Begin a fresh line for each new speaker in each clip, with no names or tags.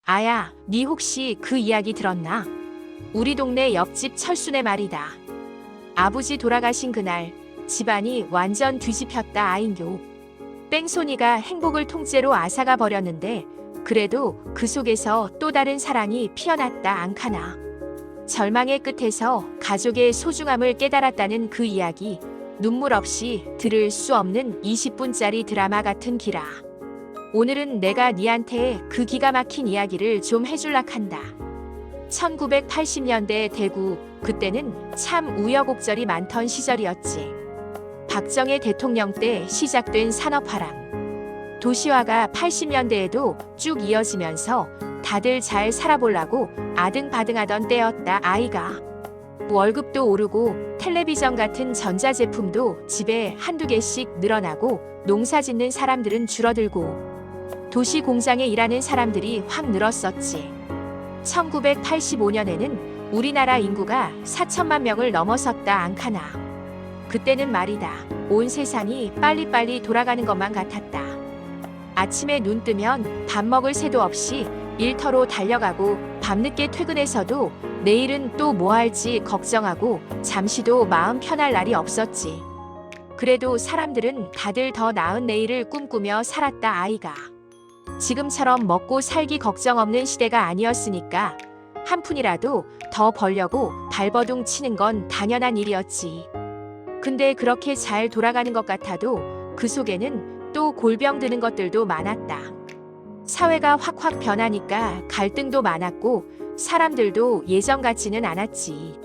아야, 네 혹시 그 이야기 들었나? 우리 동네 옆집 철순의 말이다. 아버지 돌아가신 그날 집안이 완전 뒤집혔다 아인교. 뺑소니가 행복을 통째로 앗아가 버렸는데 그래도 그 속에서 또 다른 사랑이 피어났다 앙카나. 절망의 끝에서 가족의 소중함을 깨달았다는 그 이야기, 눈물 없이 들을 수 없는 20분짜리 드라마 같은 기라. 오늘은 내가 니한테 그 기가 막힌 이야기를 좀 해줄락 한다. 1980년대 대구, 그때는 참 우여곡절이 많던 시절이었지. 박정희 대통령 때 시작된 산업화랑 도시화가 80년대에도 쭉 이어지면서 다들 잘 살아보려고 아등바등하던 때였다 아이가. 월급도 오르고 텔레비전 같은 전자제품도 집에 한두 개씩 늘어나고 농사짓는 사람들은 줄어들고 도시 공장에 일하는 사람들이 확 늘었었지. 1985년에는 우리나라 인구가 4천만 명을 넘어섰다 앙카나. 그때는 말이다. 온 세상이 빨리빨리 돌아가는 것만 같았다. 아침에 눈 뜨면 밥 먹을 새도 없이 일터로 달려가고 밤늦게 퇴근해서도 내일은 또 뭐 할지 걱정하고 잠시도 마음 편할 날이 없었지. 그래도 사람들은 다들 더 나은 내일을 꿈꾸며 살았다 아이가. 지금처럼 먹고 살기 걱정 없는 시대가 아니었으니까 한 푼이라도 더 벌려고 발버둥 치는 건 당연한 일이었지. 근데 그렇게 잘 돌아가는 것 같아도 그 속에는 또 골병 드는 것들도 많았다. 사회가 확확 변하니까 갈등도 많았고 사람들도 예전 같지는 않았지.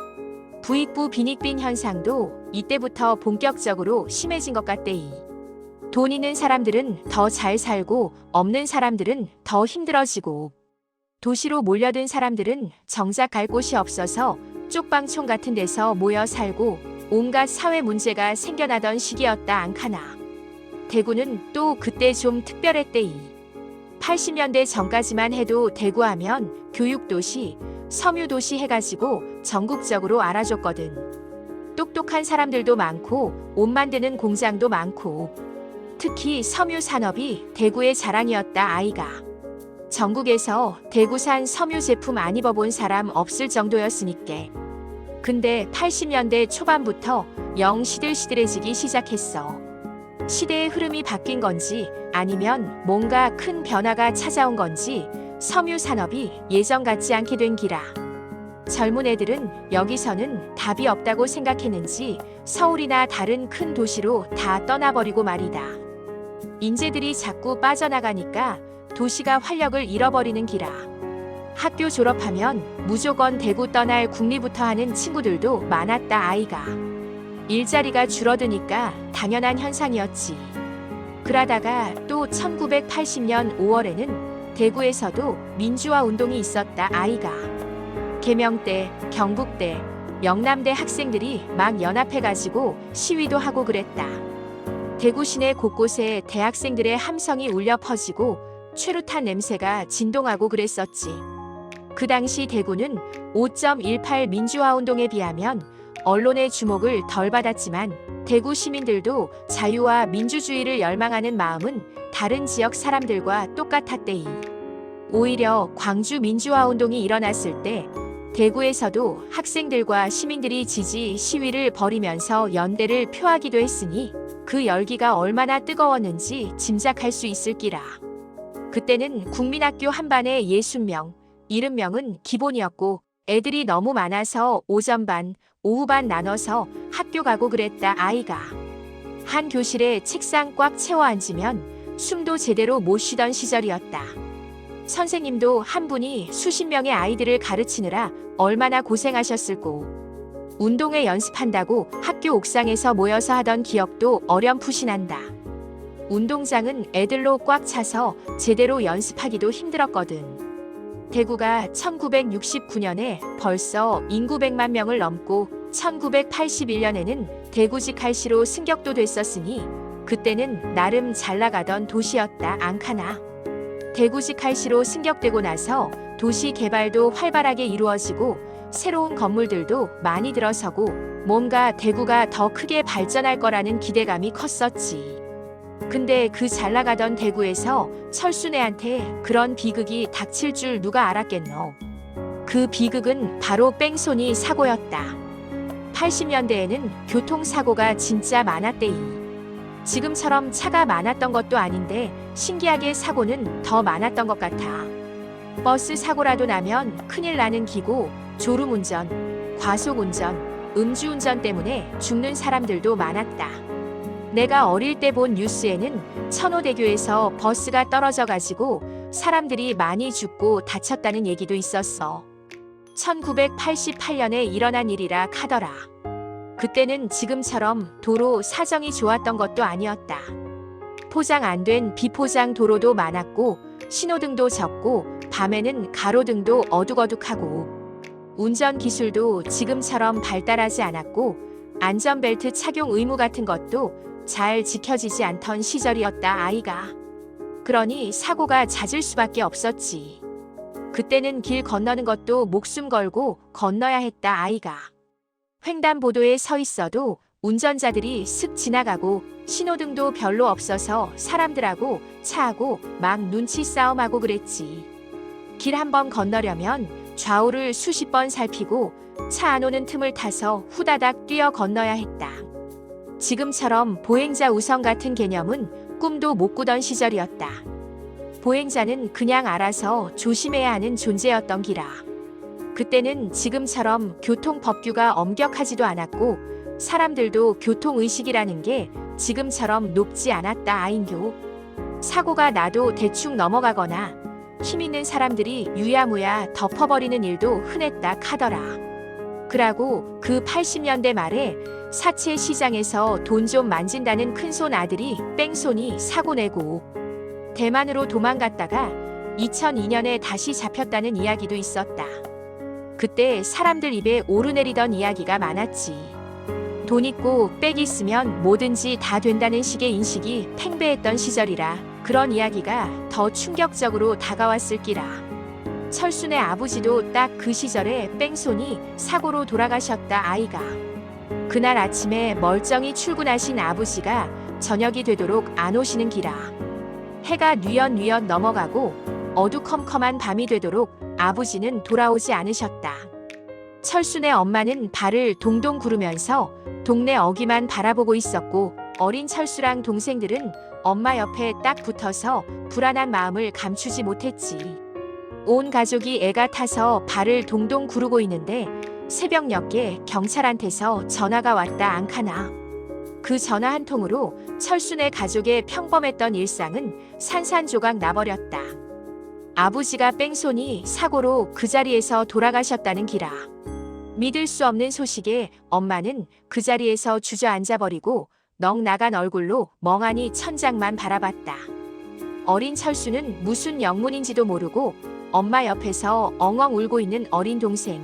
부익부 빈익빈 현상도 이때부터 본격적으로 심해진 것 같대이. 돈 있는 사람들은 더 잘 살고 없는 사람들은 더 힘들어지고 도시로 몰려든 사람들은 정작 갈 곳이 없어서 쪽방촌 같은 데서 모여 살고 온갖 사회 문제가 생겨나던 시기였다 앙카나. 대구는 또 그때 좀 특별했대이. 80년대 전까지만 해도 대구하면 교육도시, 섬유도시 해가지고 전국적으로 알아줬거든. 똑똑한 사람들도 많고 옷 만드는 공장도 많고 특히 섬유 산업이 대구의 자랑이었다 아이가. 전국에서 대구산 섬유 제품 안 입어본 사람 없을 정도였으니께. 근데 80년대 초반부터 영 시들시들해지기 시작했어. 시대의 흐름이 바뀐 건지 아니면 뭔가 큰 변화가 찾아온 건지 섬유 산업이 예전 같지 않게 된 기라. 젊은 애들은 여기서는 답이 없다고 생각했는지 서울이나 다른 큰 도시로 다 떠나버리고 말이다. 인재들이 자꾸 빠져나가니까 도시가 활력을 잃어버리는 기라. 학교 졸업하면 무조건 대구 떠날 국리부터 하는 친구들도 많았다 아이가. 일자리가 줄어드니까 당연한 현상이었지. 그러다가 또 1980년 5월에는 대구에서도 민주화 운동이 있었다 아이가. 계명대, 경북대, 영남대 학생들이 막 연합해가지고 시위도 하고 그랬다. 대구 시내 곳곳에 대학생들의 함성이 울려 퍼지고 최루탄 냄새가 진동하고 그랬었지. 그 당시 대구는 5.18 민주화 운동에 비하면 언론의 주목을 덜 받았지만 대구 시민들도 자유와 민주주의를 열망하는 마음은 다른 지역 사람들과 똑같았대이. 오히려 광주 민주화 운동이 일어났을 때 대구에서도 학생들과 시민들이 지지 시위를 벌이면서 연대를 표하기도 했으니 그 열기가 얼마나 뜨거웠는지 짐작할 수 있을 기라. 그때는 국민학교 한 반에 60명, 70명은 기본이었고 애들이 너무 많아서 오전반, 오후반 나눠서 학교 가고 그랬다 아이가. 한 교실에 책상 꽉 채워 앉으면 숨도 제대로 못 쉬던 시절이었다. 선생님도 한 분이 수십 명의 아이들을 가르치느라 얼마나 고생하셨을꼬. 운동회 연습한다고 학교 옥상에서 모여서 하던 기억도 어렴풋이 난다. 운동장은 애들로 꽉 차서 제대로 연습하기도 힘들었거든. 대구가 1969년에 벌써 인구 100만 명을 넘고 1981년에는 대구직할시로 승격도 됐었으니 그때는 나름 잘 나가던 도시였다 앙카나. 대구직할시로 승격되고 나서 도시 개발도 활발하게 이루어지고 새로운 건물들도 많이 들어서고 뭔가 대구가 더 크게 발전할 거라는 기대감이 컸었지. 근데 그 잘 나가던 대구에서 철순애한테 그런 비극이 닥칠 줄 누가 알았겠노. 그 비극은 바로 뺑소니 사고였다. 80년대에는 교통사고가 진짜 많았대이. 지금처럼 차가 많았던 것도 아닌데 신기하게 사고는 더 많았던 것 같아. 버스 사고라도 나면 큰일 나는 기고, 졸음운전, 과속운전, 음주운전 때문에 죽는 사람들도 많았다. 내가 어릴 때 본 뉴스에는 천호대교에서 버스가 떨어져가지고 사람들이 많이 죽고 다쳤다는 얘기도 있었어. 1988년에 일어난 일이라 카더라. 그때는 지금처럼 도로 사정이 좋았던 것도 아니었다. 포장 안 된 비포장 도로도 많았고 신호등도 적고 밤에는 가로등도 어둑어둑하고 운전 기술도 지금처럼 발달하지 않았고 안전벨트 착용 의무 같은 것도 잘 지켜지지 않던 시절이었다 아이가. 그러니 사고가 잦을 수밖에 없었지. 그때는 길 건너는 것도 목숨 걸고 건너야 했다 아이가. 횡단보도에 서 있어도 운전자들이 슥 지나가고 신호등도 별로 없어서 사람들하고 차하고 막 눈치 싸움하고 그랬지. 길 한 번 건너려면 좌우를 수십 번 살피고 차 안 오는 틈을 타서 후다닥 뛰어 건너야 했다. 지금처럼 보행자 우선 같은 개념은 꿈도 못 꾸던 시절이었다. 보행자는 그냥 알아서 조심해야 하는 존재였던 기라. 그때는 지금처럼 교통법규가 엄격하지도 않았고 사람들도 교통의식이라는 게 지금처럼 높지 않았다 아인교. 사고가 나도 대충 넘어가거나 힘있는 사람들이 유야무야 덮어버리는 일도 흔했다 카더라. 그라고 그 80년대 말에 사채 시장에서 돈 좀 만진다는 큰손 아들이 뺑소니 사고 내고 대만으로 도망갔다가 2002년에 다시 잡혔다는 이야기도 있었다. 그때 사람들 입에 오르내리던 이야기가 많았지. 돈 있고 빽 있으면 뭐든지 다 된다는 식의 인식이 팽배했던 시절이라 그런 이야기가 더 충격적으로 다가왔을 기라. 철순의 아버지도 딱 그 시절에 뺑소니 사고로 돌아가셨다 아이가. 그날 아침에 멀쩡히 출근하신 아버지가 저녁이 되도록 안 오시는 기라. 해가 뉘엿뉘엿 넘어가고 어두컴컴한 밤이 되도록 아버지는 돌아오지 않으셨다. 철순의 엄마는 발을 동동 구르면서 동네 어귀만 바라보고 있었고 어린 철수랑 동생들은 엄마 옆에 딱 붙어서 불안한 마음을 감추지 못했지. 온 가족이 애가 타서 발을 동동 구르고 있는데 새벽녘에 경찰한테서 전화가 왔다 앙카나. 그 전화 한 통으로 철순의 가족의 평범했던 일상은 산산조각 나버렸다. 아버지가 뺑소니 사고로 그 자리에서 돌아가셨다는 기라. 믿을 수 없는 소식에 엄마는 그 자리에서 주저앉아버리고 넋 나간 얼굴로 멍하니 천장만 바라봤다. 어린 철수는 무슨 영문인지도 모르고 엄마 옆에서 엉엉 울고 있는 어린 동생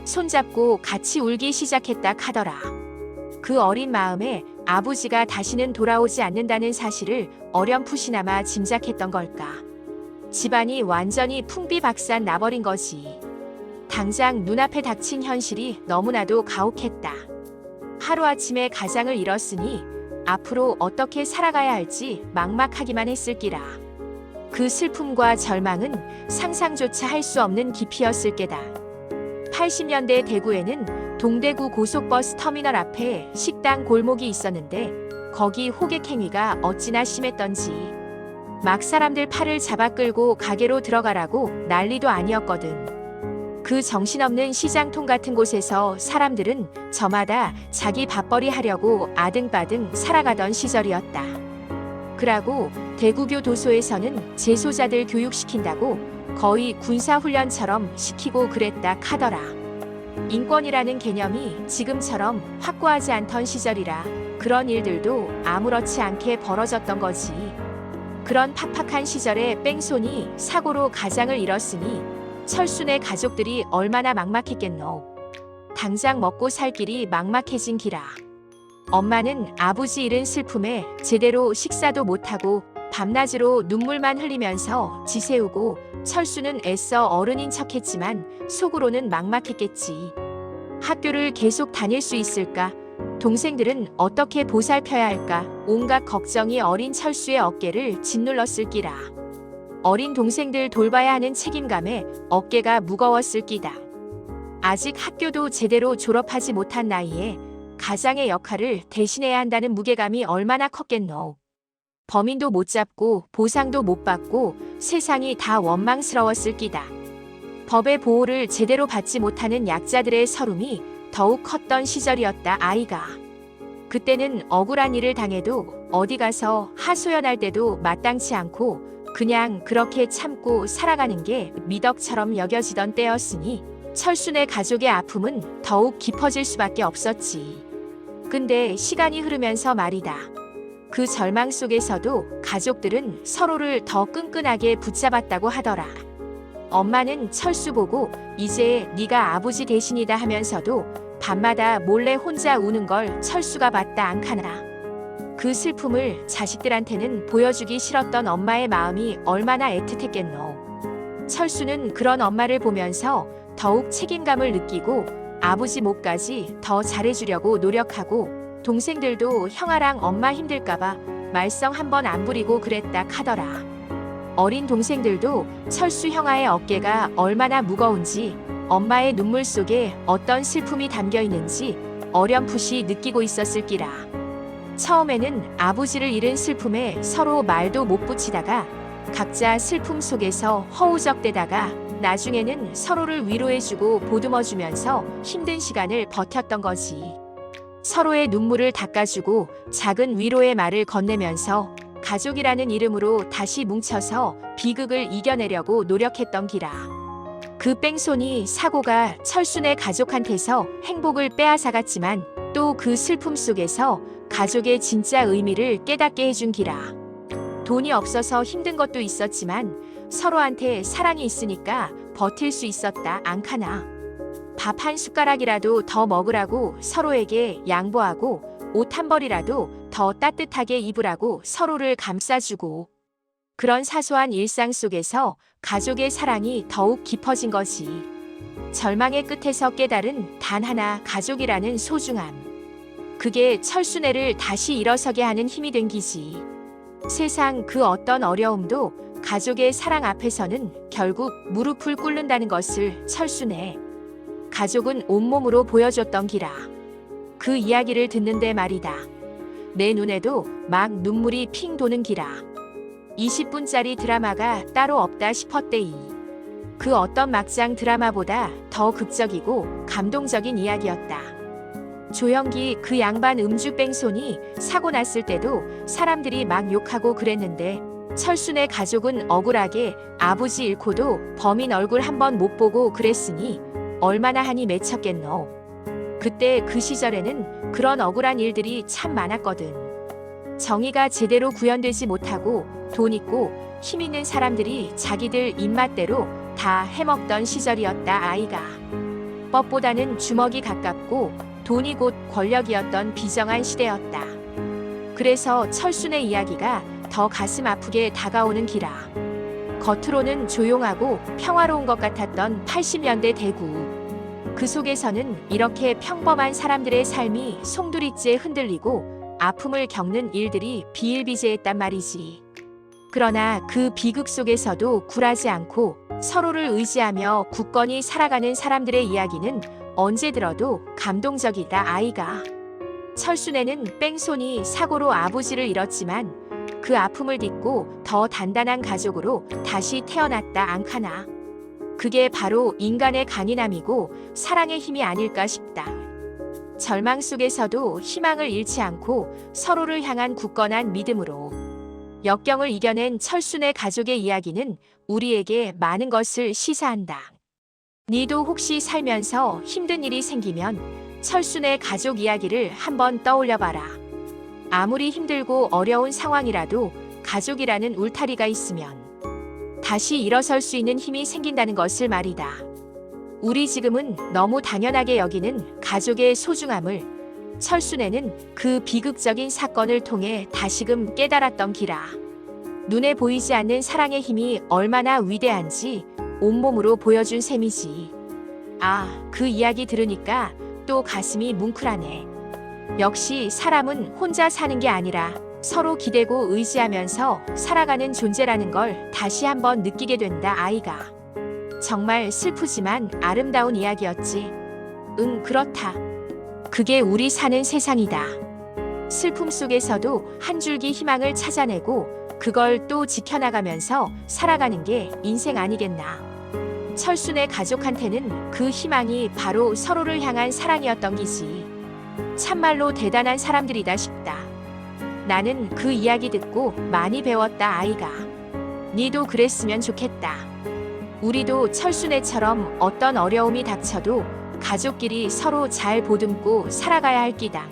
손잡고 같이 울기 시작했다 카더라. 그 어린 마음에 아버지가 다시는 돌아오지 않는다는 사실을 어렴풋이나마 짐작했던 걸까. 집안이 완전히 풍비박산 나버린 거지. 당장 눈앞에 닥친 현실이 너무나도 가혹했다. 하루아침에 가장을 잃었으니 앞으로 어떻게 살아가야 할지 막막하기만 했을 기라. 그 슬픔과 절망은 상상조차 할 수 없는 깊이였을 게다. 80년대 대구에는 동대구 고속버스 터미널 앞에 식당 골목이 있었는데 거기 호객 행위가 어찌나 심했던지 막 사람들 팔을 잡아 끌고 가게로 들어가라고 난리도 아니었거든. 그 정신없는 시장통 같은 곳에서 사람들은 저마다 자기 밥벌이 하려고 아등바등 살아가던 시절이었다. 그라고 대구교 도소에서는 재소자들 교육시킨다고 거의 군사훈련처럼 시키고 그랬다 카더라. 인권이라는 개념이 지금처럼 확고하지 않던 시절이라 그런 일들도 아무렇지 않게 벌어졌던 거지. 그런 팍팍한 시절에 뺑소니 사고로 가장을 잃었으니 철순의 가족들이 얼마나 막막했겠노. 당장 먹고 살 길이 막막해진 기라. 엄마는 아버지 잃은 슬픔에 제대로 식사도 못하고 밤낮으로 눈물만 흘리면서 지새우고 철수는 애써 어른인 척했지만 속으로는 막막했겠지. 학교를 계속 다닐 수 있을까? 동생들은 어떻게 보살펴야 할까 온갖 걱정이 어린 철수의 어깨를 짓눌렀을 끼라. 어린 동생들 돌봐야 하는 책임감에 어깨가 무거웠을 끼다. 아직 학교도 제대로 졸업하지 못한 나이에 가장의 역할을 대신해야 한다는 무게감이 얼마나 컸겠노. 범인도 못 잡고 보상도 못 받고 세상이 다 원망스러웠을 끼다. 법의 보호를 제대로 받지 못하는 약자들의 서름이 더욱 컸던 시절이었다. 아이가. 그때는 억울한 일을 당해도 어디 가서 하소연할 때도 마땅치 않고 그냥 그렇게 참고 살아가는 게 미덕처럼 여겨지던 때였으니 철순의 가족의 아픔은 더욱 깊어질 수밖에 없었지. 근데 시간이 흐르면서 말이다. 그 절망 속에서도 가족들은 서로를 더 끈끈하게 붙잡았다고 하더라. 엄마는 철수 보고 이제 네가 아버지 대신이다 하면서도 밤마다 몰래 혼자 우는 걸 철수가 봤다 않카나. 그 슬픔을 자식들한테는 보여주기 싫었던 엄마의 마음이 얼마나 애틋했겠노. 철수는 그런 엄마를 보면서 더욱 책임감을 느끼고 아버지 몫까지 더 잘해주려고 노력하고 동생들도 형아랑 엄마 힘들까봐 말썽 한번 안 부리고 그랬다 카더라. 어린 동생들도 철수 형아의 어깨가 얼마나 무거운지 엄마의 눈물 속에 어떤 슬픔이 담겨 있는지 어렴풋이 느끼고 있었을 끼라. 처음에는 아버지를 잃은 슬픔에 서로 말도 못 붙이다가 각자 슬픔 속에서 허우적대다가 나중에는 서로를 위로해주고 보듬어주면서 힘든 시간을 버텼던 거지. 서로의 눈물을 닦아주고 작은 위로의 말을 건네면서 가족이라는 이름으로 다시 뭉쳐서 비극을 이겨내려고 노력했던 기라. 그 뺑소니 사고가 철순의 가족한테서 행복을 빼앗아갔지만 또 그 슬픔 속에서 가족의 진짜 의미를 깨닫게 해준 기라. 돈이 없어서 힘든 것도 있었지만 서로한테 사랑이 있으니까 버틸 수 있었다 않카나. 밥 한 숟가락이라도 더 먹으라고 서로에게 양보하고 옷 한 벌이라도 더 따뜻하게 입으라고 서로를 감싸주고 그런 사소한 일상 속에서 가족의 사랑이 더욱 깊어진 거지. 절망의 끝에서 깨달은 단 하나 가족이라는 소중함. 그게 철순애를 다시 일어서게 하는 힘이 된 기지. 세상 그 어떤 어려움도 가족의 사랑 앞에서는 결국 무릎을 꿇는다는 것을 철순애 가족은 온몸으로 보여줬던 기라. 그 이야기를 듣는데 말이다. 내 눈에도 막 눈물이 핑 도는 기라. 20분짜리 드라마가 따로 없다 싶었대이. 그 어떤 막장 드라마보다 더 극적이고 감동적인 이야기였다. 조영기 그 양반 음주 뺑소니 사고 났을 때도 사람들이 막 욕하고 그랬는데 철순의 가족은 억울하게 아버지 잃고도 범인 얼굴 한번 못 보고 그랬으니 얼마나 한이 맺혔겠노. 그때 그 시절에는 그런 억울한 일들이 참 많았거든. 정의가 제대로 구현되지 못하고 돈 있고 힘 있는 사람들이 자기들 입맛대로 다 해먹던 시절이었다. 아이가. 법보다는 주먹이 가깝고 돈이 곧 권력이었던 비정한 시대였다. 그래서 철순의 이야기가 더 가슴 아프게 다가오는 기라. 겉으로는 조용하고 평화로운 것 같았던 80년대 대구. 그 속에서는 이렇게 평범한 사람들의 삶이 송두리째 흔들리고 아픔을 겪는 일들이 비일비재했단 말이지. 그러나 그 비극 속에서도 굴하지 않고 서로를 의지하며 굳건히 살아가는 사람들의 이야기는 언제 들어도 감동적이다. 아이가. 철순애는 뺑소니 사고로 아버지를 잃었지만 그 아픔을 딛고 더 단단한 가족으로 다시 태어났다 않카나. 그게 바로 인간의 강인함이고 사랑의 힘이 아닐까 싶다. 절망 속에서도 희망을 잃지 않고 서로를 향한 굳건한 믿음으로 역경을 이겨낸 철순의 가족의 이야기는 우리에게 많은 것을 시사한다. 니도 혹시 살면서 힘든 일이 생기면 철순의 가족 이야기를 한번 떠올려봐라. 아무리 힘들고 어려운 상황이라도 가족이라는 울타리가 있으면 다시 일어설 수 있는 힘이 생긴다는 것을 말이다. 우리 지금은 너무 당연하게 여기는 가족의 소중함을 철순애는 그 비극적인 사건을 통해 다시금 깨달았던 기라. 눈에 보이지 않는 사랑의 힘이 얼마나 위대한지 온몸으로 보여준 셈이지. 아, 그 이야기 들으니까 또 가슴이 뭉클하네. 역시 사람은 혼자 사는 게 아니라 서로 기대고 의지하면서 살아가는 존재라는 걸 다시 한번 느끼게 된다, 아이가. 정말 슬프지만 아름다운 이야기였지. 응, 그렇다. 그게 우리 사는 세상이다. 슬픔 속에서도 한 줄기 희망을 찾아내고 그걸 또 지켜나가면서 살아가는 게 인생 아니겠나. 철순의 가족한테는 그 희망이 바로 서로를 향한 사랑이었던 기지. 참말로 대단한 사람들이다 싶다. 나는 그 이야기 듣고 많이 배웠다, 아이가. 니도 그랬으면 좋겠다. 우리도 철순애처럼 어떤 어려움이 닥쳐도 가족끼리 서로 잘 보듬고 살아가야 할 끼다.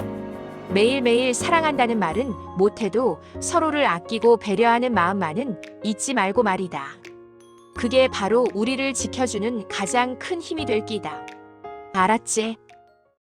매일매일 사랑한다는 말은 못해도 서로를 아끼고 배려하는 마음만은 잊지 말고 말이다. 그게 바로 우리를 지켜주는 가장 큰 힘이 될 끼다. 알았지?